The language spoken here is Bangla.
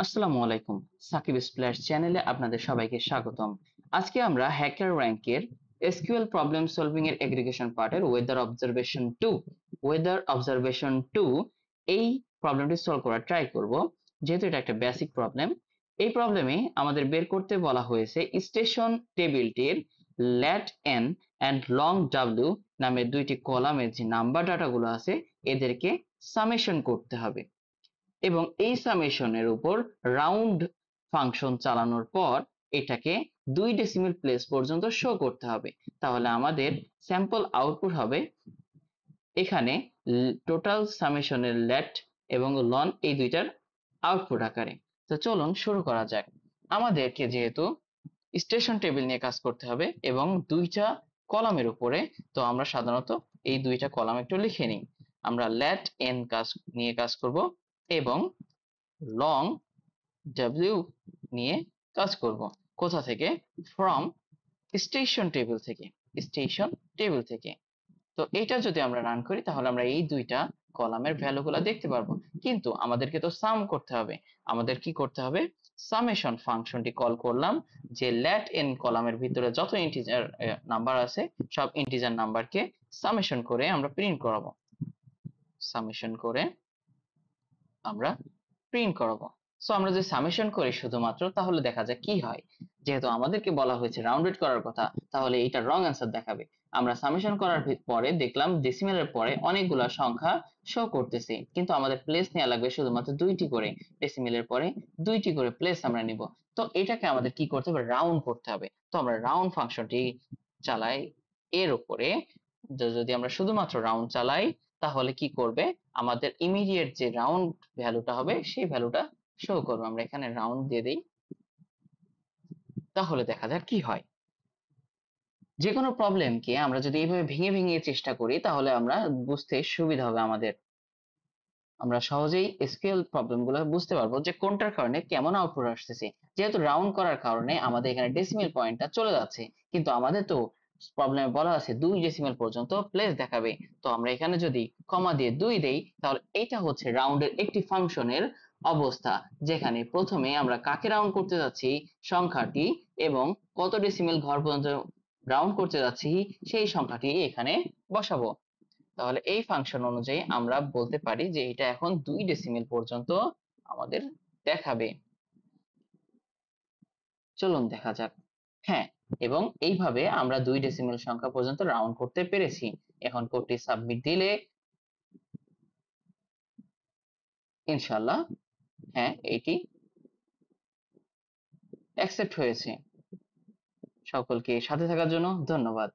আসসালামু আলাইকুম। সাকিব স্প্ল্যাশ চ্যানেলে আপনাদের সবাইকে স্বাগতম। আজকে আমরা হ্যাকার র্যাঙ্কের এসকিউএল প্রবলেম সলভিং এর এগ্রিগেশন পার্টের ওয়েদার অবজারভেশন 2 এই প্রবলেমটি সলভ করার ট্রাই করব। যেহেতু এটা একটা বেসিক প্রবলেম, এই প্রবলেমে আমাদের বের করতে বলা হয়েছে স্টেশন টেবিলটির lat N and long W নামে দুইটি কলামের যে নাম্বার ডাটাগুলো আছে এদেরকে সামেশন করতে হবে এবং এই সামেশনের উপর রাউন্ড ফাংশন চালানোর পর এটাকে 2 ডেসিমেল প্লেস পর্যন্ত শো করতে হবে। তাহলে আমাদের স্যাম্পল আউটপুট হবে এখানে টোটাল সামেশনের লেট এবং লন এই দুইটার আউটপুট আকারে। তো চলুন শুরু করা যাক। আমাদেরকে যেহেতু স্টেশন টেবিল নিয়ে কাজ করতে হবে এবং দুইটা কলামের উপরে, তো আমরা সাধারণত এই দুইটা কলাম একটু লিখে নিই। আমরা লেট এন নিয়ে কাজ করব এবং লং ডাব্লিউ নিয়ে কাজ করব। কোথা থেকে? ফ্রম স্টেশন টেবিল থেকে। তো এটা যদি আমরা রান করি তাহলে আমরা এই দুইটা কলামের ভ্যালুগুলো দেখতে পারবো, কিন্তু আমাদেরকে তো সাম করতে হবে। আমাদের কি করতে হবে? সামেশন ফাংশনটি কল করলাম, যে লেট এন কলামের ভিতরে যত ইন্টিজার নাম্বার আছে সব ইন্টিজার নাম্বারকে সামেশন করে আমরা প্রিন্ট করাবো। সামেশন করে আমরা প্রিন্ট করাবো। সো আমরা যদি সামেশন করি শুধুমাত্র, তাহলে দেখা যায় কি হয়। যেহেতু আমাদেরকে বলা হয়েছে রাউন্ডেড করার কথা, তাহলে এটা রং অ্যান্সার দেখাবে। আমরা সামেশন করার পরে দেখলাম ডেসিমেলের পরে অনেকগুলা সংখ্যা শো করতেছে, কিন্তু আমাদের প্লেস নেওয়া লাগবে শুধুমাত্র দুইটি করে। ডেসিমেলের পরে দুইটি করে প্লেস আমরা নিব। তো এটাকে আমাদের কি করতে হবে? রাউন্ড করতে হবে। তো আমরা রাউন্ড ফাংশনটি চালাই এর উপরে। যদি আমরা শুধুমাত্র রাউন্ড চালাই তাহলে কি করবে? আমাদের ইমিডিয়েট যে রাউন্ড ভ্যালুটা হবে সেই ভ্যালুটা শো করবে। আমরা এখানে রাউন্ড দিয়ে দিই, তাহলে দেখা যাক কি হয়। যে কোনো প্রবলেমকে আমরা যদি এইভাবে ভেঙে ভেঙে চেষ্টা করি তাহলে আমরা বুঝতে সুবিধা হবে আমাদের। আমরা সহজেই এসকিউএল প্রবলেম গুলো বুঝতে পারবো যে কোনটার কারণে কেমন আউটপুট আসতেছে। যেহেতু রাউন্ড করার কারণে আমাদের এখানে ডেসিমেল পয়েন্টটা চলে যাচ্ছে, কিন্তু আমাদের তো প্রবলেমে বলা আছে 2 ডেসিমেল পর্যন্ত প্লেস দেখাবে। তো আমরা এখানে যদি কমা দিয়ে 2 দেই তাহলে এটা হচ্ছে রাউন্ডের একটি ফাংশনের অবস্থা, যেখানে প্রথমে আমরা কাকে রাউন্ড করতে যাচ্ছি, সংখ্যাটি, এবং কত ডেসিমেল ঘর পর্যন্ত রাউন্ড করতে যাচ্ছি সেই সংখ্যাটি এখানে বসাবো। তাহলে এই ফাংশন অনুযায়ী আমরা বলতে পারি যে এটা এখন 2 ডেসিমেল পর্যন্ত আমাদের দেখাবে। চলুন দেখা যাক। হ্যাঁ, এবং এইভাবে আমরা 2 ডেসিমেল সংখ্যা পর্যন্ত রাউন্ড করতে পেরেছি। এখন কোডটি সাবমিট দিলে ইনশাল্লাহ, হ্যাঁ, এটি অ্যাকসেপ্ট হয়েছে। সকলকে সাথে থাকার জন্য ধন্যবাদ।